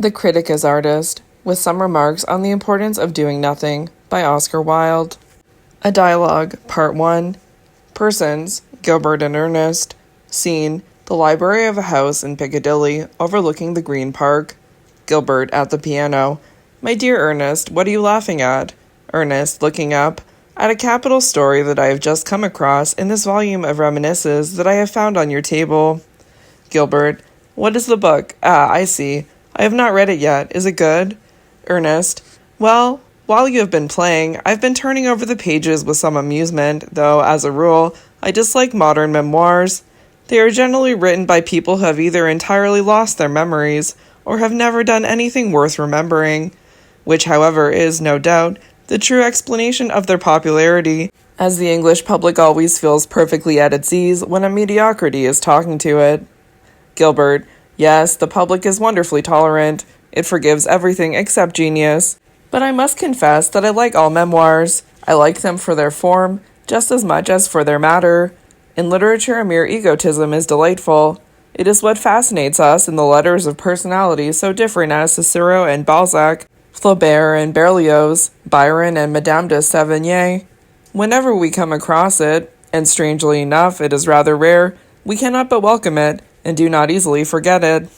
The Critic as Artist, with some remarks on the importance of doing nothing, by Oscar Wilde. A Dialogue, Part 1. Persons, Gilbert and Ernest. Scene, the library of a house in Piccadilly, overlooking the Green Park. Gilbert at the piano. My dear Ernest, what are you laughing at? Ernest, looking up, at a capital story that I have just come across in this volume of reminiscences that I have found on your table. Gilbert, what is the book? Ah, I see. I have not read it yet. Is it good? Ernest, well, while you have been playing, I've been turning over the pages with some amusement, though, as a rule, I dislike modern memoirs. They are generally written by people who have either entirely lost their memories, or have never done anything worth remembering, which, however, is, no doubt, the true explanation of their popularity, as the English public always feels perfectly at its ease when a mediocrity is talking to it. Gilbert, yes, the public is wonderfully tolerant. It forgives everything except genius. But I must confess that I like all memoirs. I like them for their form, just as much as for their matter. In literature, a mere egotism is delightful. It is what fascinates us in the letters of personalities so different as Cicero and Balzac, Flaubert and Berlioz, Byron and Madame de Sévigné. Whenever we come across it, and strangely enough it is rather rare, we cannot but welcome it, and do not easily forget it.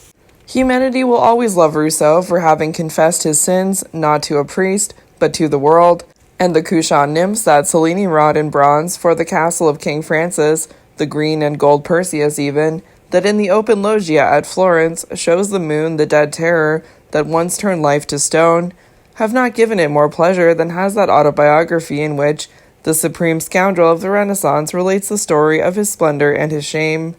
Humanity will always love Rousseau for having confessed his sins, not to a priest, but to the world, and the couchant nymphs that Cellini wrought in bronze for the castle of King Francis, the green and gold Perseus even, that in the open loggia at Florence shows the moon the dead terror that once turned life to stone, have not given it more pleasure than has that autobiography in which the supreme scoundrel of the Renaissance relates the story of his splendor and his shame.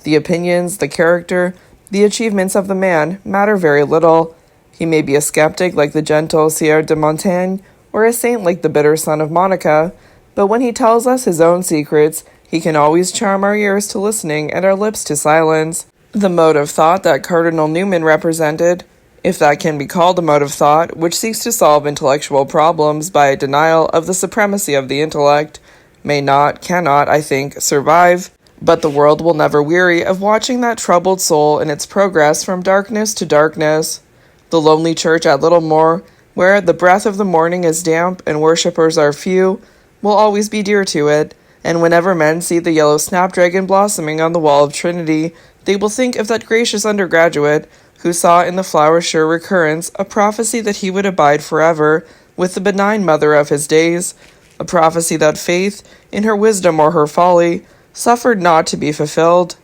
The opinions, the character, the achievements of the man matter very little. He may be a skeptic like the gentle Sieur de Montaigne, or a saint like the bitter son of Monica, but when he tells us his own secrets, he can always charm our ears to listening and our lips to silence. The mode of thought that Cardinal Newman represented, if that can be called a mode of thought, which seeks to solve intellectual problems by a denial of the supremacy of the intellect, cannot, I think, survive. But the world will never weary of watching that troubled soul in its progress from darkness to darkness. The lonely church at Littlemore, where the breath of the morning is damp and worshippers are few, will always be dear to it, and whenever men see the yellow snapdragon blossoming on the wall of Trinity, they will think of that gracious undergraduate who saw in the flower's sure recurrence a prophecy that he would abide forever with the benign mother of his days, a prophecy that faith, in her wisdom or her folly, suffered not to be fulfilled.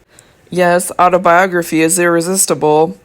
Yes, autobiography is irresistible.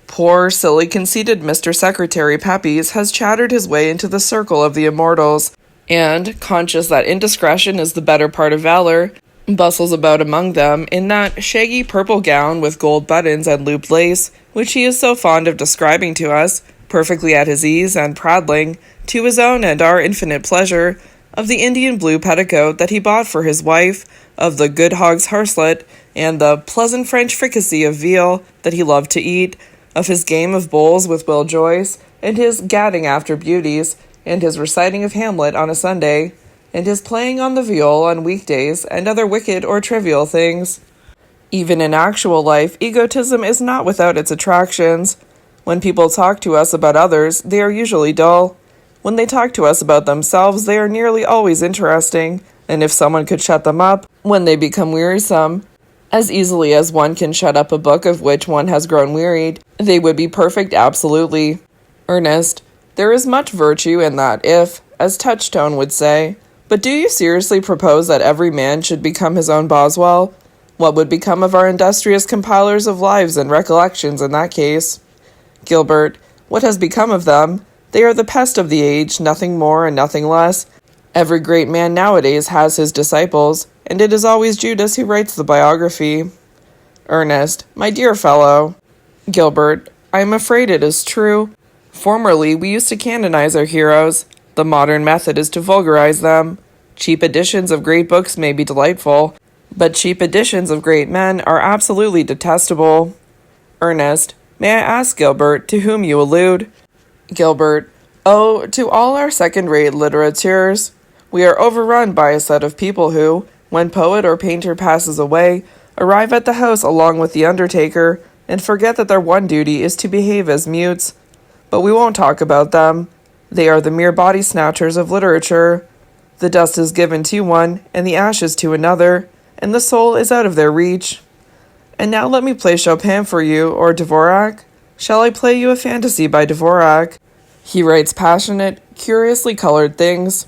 Poor, silly, conceited Mr. Secretary Pepys has chattered his way into the circle of the immortals, and, conscious that indiscretion is the better part of valor, bustles about among them in that shaggy purple gown with gold buttons and looped lace, which he is so fond of describing to us, perfectly at his ease and prattling, to his own and our infinite pleasure, of the Indian blue petticoat that he bought for his wife, of the good hog's harslet, and the pleasant French fricassee of veal that he loved to eat, of his game of bowls with Will Joyce, and his gadding after beauties, and his reciting of Hamlet on a Sunday, and his playing on the viol on weekdays, and other wicked or trivial things. Even in actual life, egotism is not without its attractions. When people talk to us about others, they are usually dull. When they talk to us about themselves, they are nearly always interesting, and if someone could shut them up, when they become wearisome, as easily as one can shut up a book of which one has grown wearied, they would be perfect absolutely. Ernest, there is much virtue in that if, as Touchstone would say, but do you seriously propose that every man should become his own Boswell? What would become of our industrious compilers of lives and recollections in that case? Gilbert, what has become of them? They are the pest of the age, nothing more and nothing less. Every great man nowadays has his disciples, and it is always Judas who writes the biography. Ernest, my dear fellow. Gilbert, I am afraid it is true. Formerly we used to canonize our heroes. The modern method is to vulgarize them. Cheap editions of great books may be delightful, but cheap editions of great men are absolutely detestable. Ernest, may I ask, Gilbert, to whom you allude? Gilbert, oh, to all our second-rate litterateurs. We are overrun by a set of people who, when poet or painter passes away, arrive at the house along with the undertaker, and forget that their one duty is to behave as mutes. But we won't talk about them. They are the mere body snatchers of literature. The dust is given to one, and the ashes to another, and the soul is out of their reach. And now let me play Chopin for you, or Dvorak. Shall I play you a fantasy by Dvorak? He writes passionate, curiously colored things.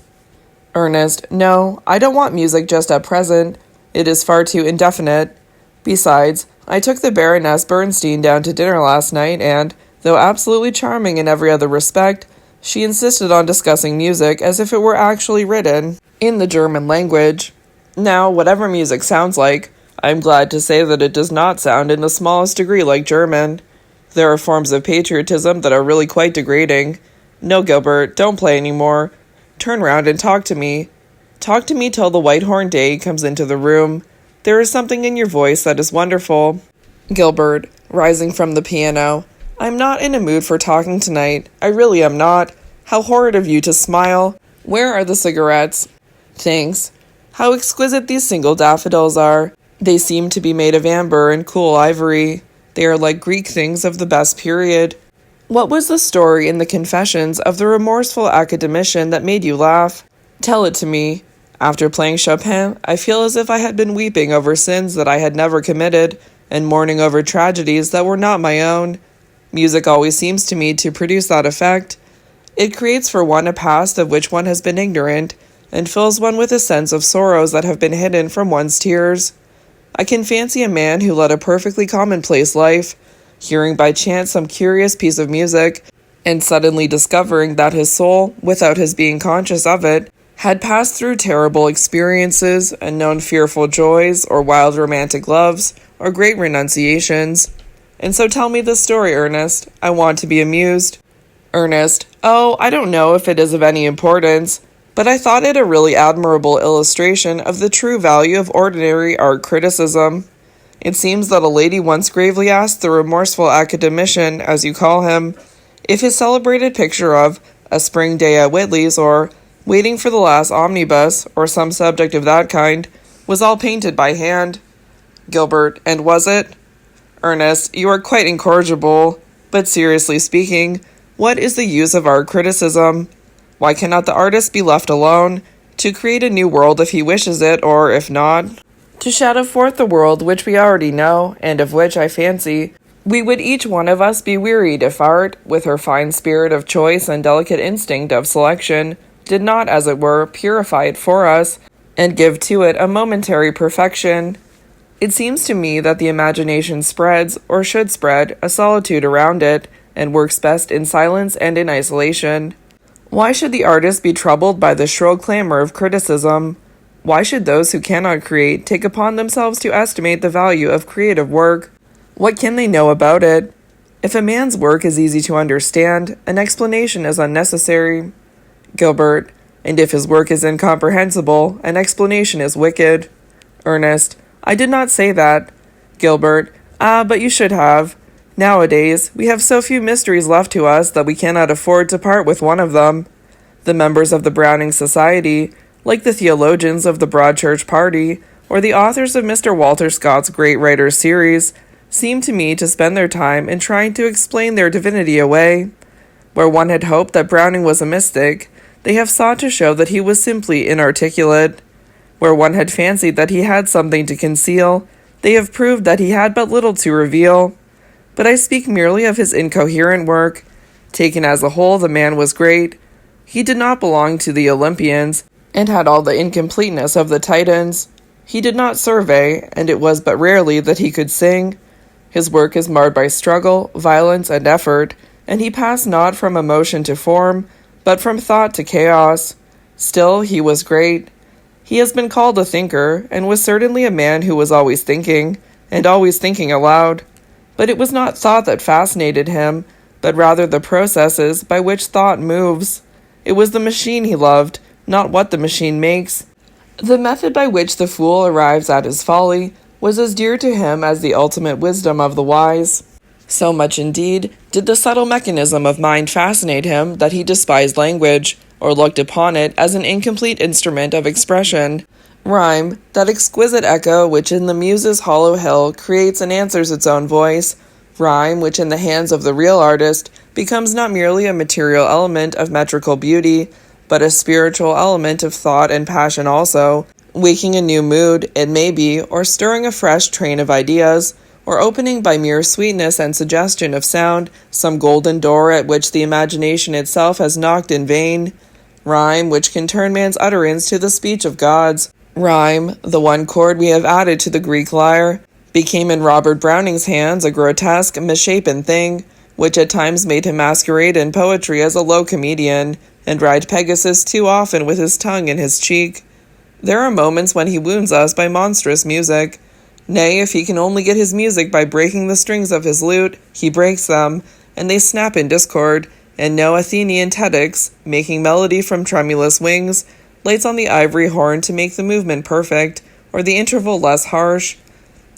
Ernest: No, I don't want music just at present. It is far too indefinite. Besides, I took the Baroness Bernstein down to dinner last night, and, though absolutely charming in every other respect, she insisted on discussing music as if it were actually written in the German language. Now, whatever music sounds like, I am glad to say that it does not sound in the smallest degree like German. There are forms of patriotism that are really quite degrading. No, Gilbert, don't play any more. Turn round and talk to me. Talk to me till the white-horned day comes into the room. There is something in your voice that is wonderful. Gilbert, rising from the piano: I'm not in a mood for talking tonight. I really am not. How horrid of you to smile. Where are the cigarettes? Thanks. How exquisite these single daffodils are. They seem to be made of amber and cool ivory. They are like Greek things of the best period. What was the story in the Confessions of the remorseful academician that made you laugh? Tell it to me. After playing Chopin, I feel as if I had been weeping over sins that I had never committed, and mourning over tragedies that were not my own. Music always seems to me to produce that effect. It creates for one a past of which one has been ignorant, and fills one with a sense of sorrows that have been hidden from one's tears. I can fancy a man who led a perfectly commonplace life, hearing by chance some curious piece of music, and suddenly discovering that his soul, without his being conscious of it, had passed through terrible experiences, and known fearful joys, or wild romantic loves, or great renunciations. And so tell me the story, Ernest. I want to be amused. Ernest: Oh, I don't know if it is of any importance, but I thought it a really admirable illustration of the true value of ordinary art criticism. It seems that a lady once gravely asked the remorseful academician, as you call him, if his celebrated picture of A Spring Day at Whitley's, or Waiting for the Last Omnibus, or some subject of that kind, was all painted by hand. Gilbert: And was it? Ernest: You are quite incorrigible. But seriously speaking, what is the use of art criticism? Why cannot the artist be left alone, to create a new world if he wishes it, or if not, to shadow forth the world which we already know, and of which, I fancy, we would each one of us be wearied if art, with her fine spirit of choice and delicate instinct of selection, did not, as it were, purify it for us, and give to it a momentary perfection. It seems to me that the imagination spreads, or should spread, a solitude around it, and works best in silence and in isolation. Why should the artist be troubled by the shrill clamor of criticism? Why should those who cannot create take upon themselves to estimate the value of creative work? What can they know about it? If a man's work is easy to understand, an explanation is unnecessary. Gilbert: And if his work is incomprehensible, an explanation is wicked. Ernest: I did not say that. Gilbert: Ah, but you should have. Nowadays, we have so few mysteries left to us that we cannot afford to part with one of them. The members of the Browning Society, like the theologians of the Broad Church party, or the authors of Mr. Walter Scott's Great Writers series, seem to me to spend their time in trying to explain their divinity away. Where one had hoped that Browning was a mystic, they have sought to show that he was simply inarticulate. Where one had fancied that he had something to conceal, they have proved that he had but little to reveal. But I speak merely of his incoherent work. Taken as a whole, the man was great. He did not belong to the Olympians, and had all the incompleteness of the Titans. He did not survey, and it was but rarely that he could sing. His work is marred by struggle, violence, and effort, and he passed not from emotion to form, but from thought to chaos. Still, he was great. He has been called a thinker, and was certainly a man who was always thinking, and always thinking aloud. But it was not thought that fascinated him, but rather the processes by which thought moves. It was the machine he loved, not what the machine makes. The method by which the fool arrives at his folly was as dear to him as the ultimate wisdom of the wise. So much, indeed, did the subtle mechanism of mind fascinate him that he despised language, or looked upon it as an incomplete instrument of expression. Rhyme, that exquisite echo which in the muse's hollow hill creates and answers its own voice, Rhyme, which in the hands of the real artist, becomes not merely a material element of metrical beauty, but a spiritual element of thought and passion also, waking a new mood, it may be, or stirring a fresh train of ideas, or opening by mere sweetness and suggestion of sound some golden door at which the imagination itself has knocked in vain. Rhyme, which can turn man's utterance to the speech of gods. Rhyme, the one chord we have added to the Greek lyre, became in Robert Browning's hands a grotesque, misshapen thing, which at times made him masquerade in poetry as a low comedian, and ride Pegasus too often with his tongue in his cheek. There are moments when he wounds us by monstrous music. Nay, if he can only get his music by breaking the strings of his lute, he breaks them, and they snap in discord, and no Athenian tedics, making melody from tremulous wings, lights on the ivory horn to make the movement perfect, or the interval less harsh.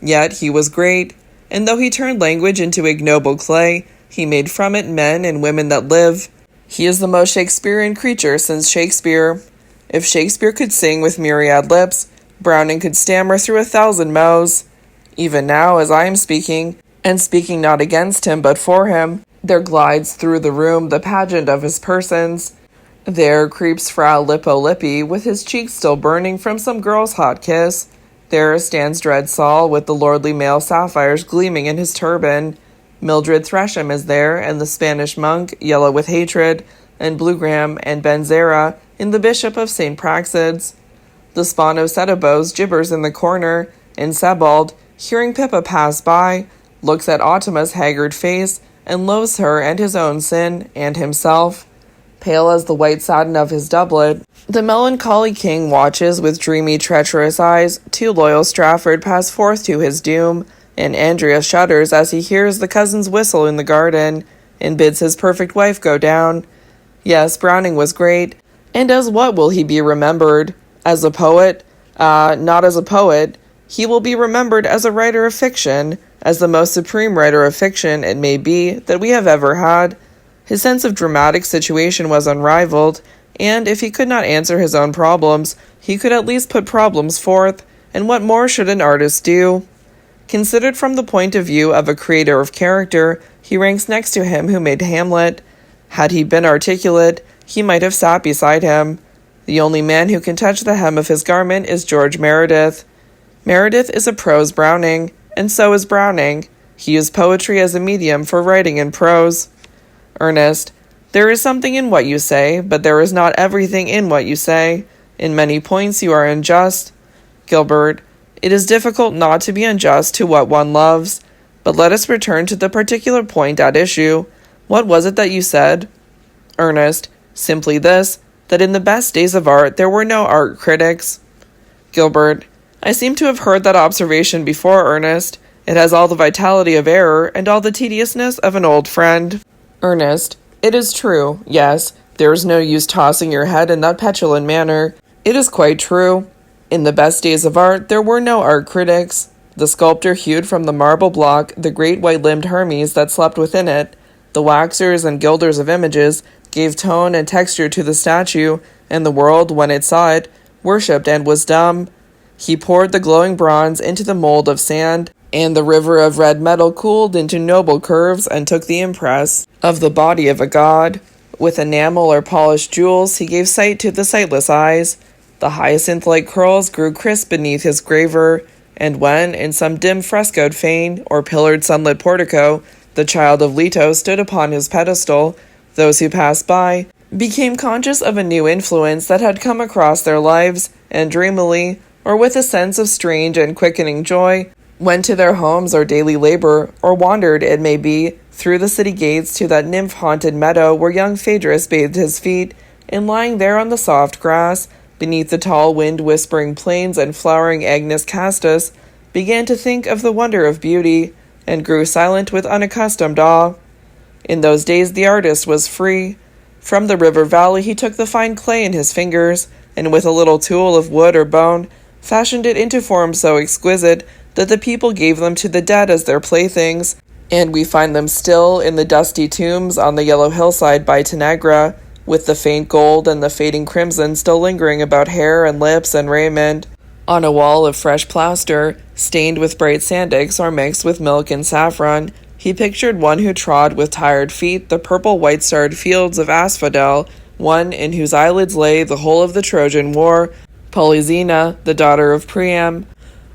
Yet he was great, and though he turned language into ignoble clay, he made from it men and women that live. He is the most Shakespearean creature since Shakespeare. If Shakespeare could sing with myriad lips, Browning could stammer through 1,000 mouths. Even now, as I am speaking, and speaking not against him but for him, there glides through the room the pageant of his persons. There creeps Frau Lippo-Lippi, with his cheeks still burning from some girl's hot kiss. There stands dread Saul, with the lordly male sapphires gleaming in his turban. Mildred Thresham is there, and the Spanish monk, yellow with hatred, and Blugram and Benzera in the Bishop of St. Praxed's. The spawn of Setebos gibbers in the corner, and Sebald, hearing Pippa pass by, looks at Ottima's haggard face, and loathes her and his own sin, and himself. Pale as the white satin of his doublet, the melancholy king watches with dreamy, treacherous eyes too loyal Strafford pass forth to his doom, and Andrea shudders as he hears the cousin's whistle in the garden, and bids his perfect wife go down. Yes, Browning was great, and as what will he be remembered? As a poet? Not as a poet. He will be remembered as a writer of fiction, as the most supreme writer of fiction, it may be, that we have ever had. His sense of dramatic situation was unrivaled, and if he could not answer his own problems, he could at least put problems forth, and what more should an artist do? Considered from the point of view of a creator of character, he ranks next to him who made Hamlet. Had he been articulate, he might have sat beside him. The only man who can touch the hem of his garment is George Meredith. Meredith is a prose Browning, and so is Browning. He used poetry as a medium for writing in prose. Ernest, there is something in what you say, but there is not everything in what you say. In many points you are unjust. Gilbert, it is difficult not to be unjust to what one loves. But let us return to the particular point at issue. What was it that you said? Ernest, simply this, that in the best days of art there were no art critics. Gilbert, I seem to have heard that observation before, Ernest. It has all the vitality of error and all the tediousness of an old friend. Ernest, it is true, yes. There is no use tossing your head in that petulant manner. It is quite true. In the best days of art, there were no art critics. The sculptor hewed from the marble block the great white-limbed Hermes that slept within it. The waxers and gilders of images gave tone and texture to the statue, and the world, when it saw it, worshipped and was dumb. He poured the glowing bronze into the mold of sand, and the river of red metal cooled into noble curves and took the impress of the body of a god. With enamel or polished jewels he gave sight to the sightless eyes. The hyacinth-like curls grew crisp beneath his graver, and when, in some dim frescoed fane or pillared sunlit portico, the child of Leto stood upon his pedestal, those who passed by became conscious of a new influence that had come across their lives, and dreamily, or with a sense of strange and quickening joy, went to their homes or daily labor, or wandered, it may be, through the city gates to that nymph-haunted meadow where young Phaedrus bathed his feet, and lying there on the soft grass, beneath the tall wind-whispering planes and flowering Agnus Castus, began to think of the wonder of beauty, and grew silent with unaccustomed awe. In those days the artist was free. From the river valley he took the fine clay in his fingers, and with a little tool of wood or bone, fashioned it into forms so exquisite that the people gave them to the dead as their playthings, and we find them still in the dusty tombs on the yellow hillside by Tanagra, with the faint gold and the fading crimson still lingering about hair and lips and raiment. On a wall of fresh plaster, stained with bright sandix or mixed with milk and saffron, He pictured one who trod with tired feet the purple white-starred fields of asphodel, one in whose eyelids lay the whole of the Trojan war, Polyxena, the daughter of Priam,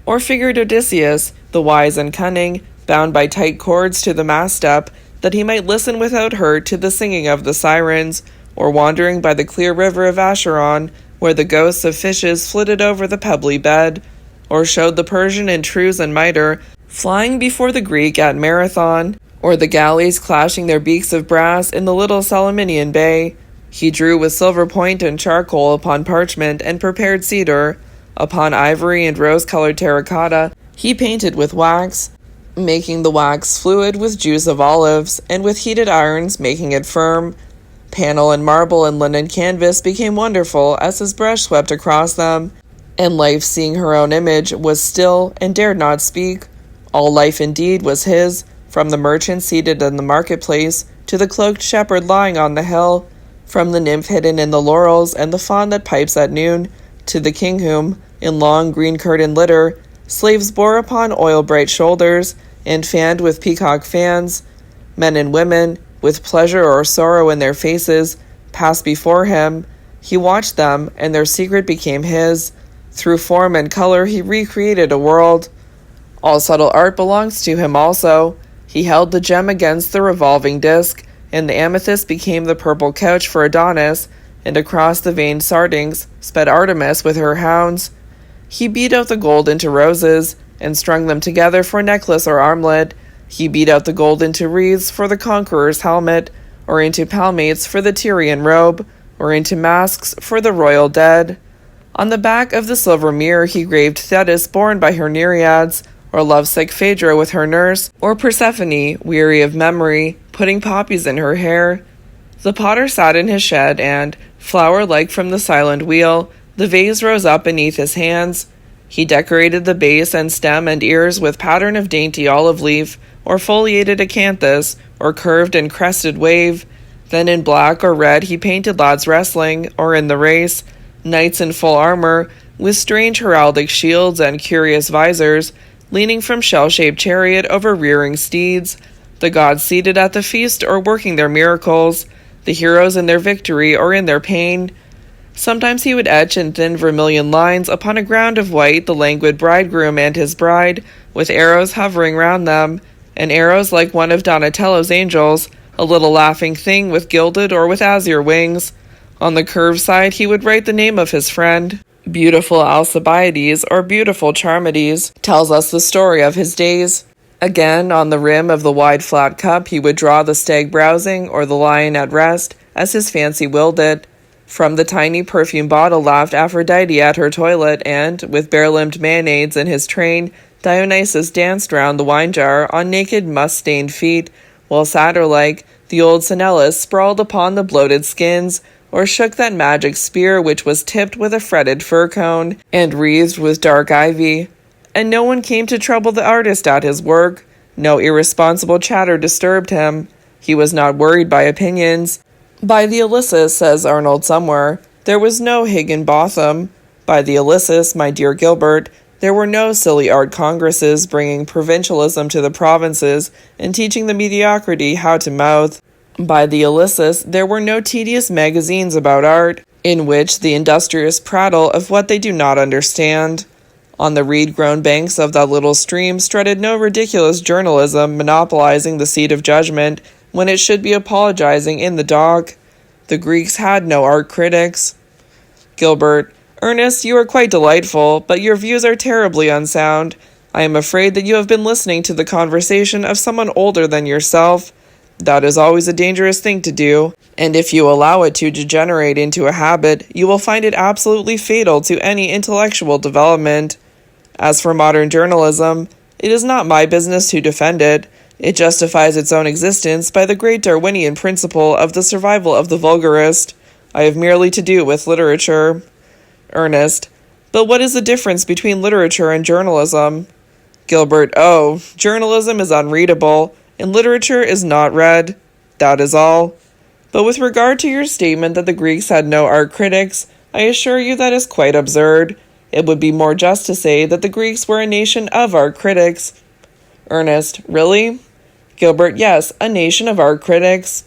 or figured Odysseus, the wise and cunning, bound by tight cords to the mast-step, that he might listen without hurt to the singing of the sirens, or wandering by the clear river of Acheron, where the ghosts of fishes flitted over the pebbly bed, or showed the Persian in trews and mitre, flying before the Greek at Marathon, or the galleys clashing their beaks of brass in the little Salaminian bay. He drew with silver point and charcoal upon parchment and prepared cedar. Upon ivory and rose-colored terracotta he painted with wax, making the wax fluid with juice of olives, and with heated irons making it firm. Panel and marble and linen canvas became wonderful as his brush swept across them, and life, seeing her own image, was still and dared not speak. All life indeed was his, from the merchant seated in the marketplace to the cloaked shepherd lying on the hill, from the nymph hidden in the laurels and the fawn that pipes at noon, to the king whom, in long green-curtained litter, slaves bore upon oil-bright shoulders, and fanned with peacock fans. Men and women, with pleasure or sorrow in their faces, passed before him. He watched them, and their secret became his. Through form and color he recreated a world. All subtle art belongs to him also. He held the gem against the revolving disk, and the amethyst became the purple couch for Adonis, and across the veined sardines sped Artemis with her hounds. He beat out the gold into roses, and strung them together for necklace or armlet. He beat out the gold into wreaths for the conqueror's helmet, or into palmates for the Tyrian robe, or into masks for the royal dead. On the back of the silver mirror he graved Thetis borne by her nereids, or lovesick Phaedra with her nurse, or Persephone, weary of memory, putting poppies in her hair. The potter sat in his shed, and, flower-like from the silent wheel, the vase rose up beneath his hands. He decorated the base and stem and ears with pattern of dainty olive leaf, or foliated acanthus, or curved and crested wave. Then in black or red he painted lads wrestling, or in the race, knights in full armor, with strange heraldic shields and curious visors, leaning from shell-shaped chariot over rearing steeds, the gods seated at the feast or working their miracles, the heroes in their victory or in their pain. Sometimes he would etch in thin vermilion lines upon a ground of white the languid bridegroom and his bride, with arrows hovering round them, and arrows like one of Donatello's angels, a little laughing thing with gilded or with azure wings. On the curved side he would write the name of his friend. Beautiful Alcibiades, or beautiful Charmides, tells us the story of his days. Again, on the rim of the wide flat cup he would draw the stag browsing or the lion at rest, as his fancy willed it. From the tiny perfume bottle laughed Aphrodite at her toilet, and, with bare-limbed Maiaids in his train, Dionysus danced round the wine-jar on naked must-stained feet, while satyr-like, the old Sinellus sprawled upon the bloated skins, or shook that magic spear which was tipped with a fretted fir cone, and wreathed with dark ivy. And no one came to trouble the artist at his work. No irresponsible chatter disturbed him. He was not worried by opinions. By the Ilyssus, says Arnold somewhere, there was no Higginbotham. By the Ilyssus, my dear Gilbert, there were no silly art congresses bringing provincialism to the provinces and teaching the mediocrity how to mouth. By the Ilyssus, there were no tedious magazines about art, in which the industrious prattle of what they do not understand. On the reed-grown banks of that little stream strutted no ridiculous journalism monopolizing the seat of judgment when it should be apologizing in the dock. The Greeks had no art critics. Gilbert, Ernest, you are quite delightful, but your views are terribly unsound. I am afraid that you have been listening to the conversation of someone older than yourself. That is always a dangerous thing to do, and if you allow it to degenerate into a habit, you will find it absolutely fatal to any intellectual development. As for modern journalism, it is not my business to defend it. It justifies its own existence by the great Darwinian principle of the survival of the vulgarist. I have merely to do with literature. Ernest, but what is the difference between literature and journalism? Gilbert, oh, journalism is unreadable, and literature is not read. That is all. But with regard to your statement that the Greeks had no art critics, I assure you that is quite absurd. It would be more just to say that the Greeks were a nation of art critics. Ernest, really? Gilbert, yes, a nation of art critics.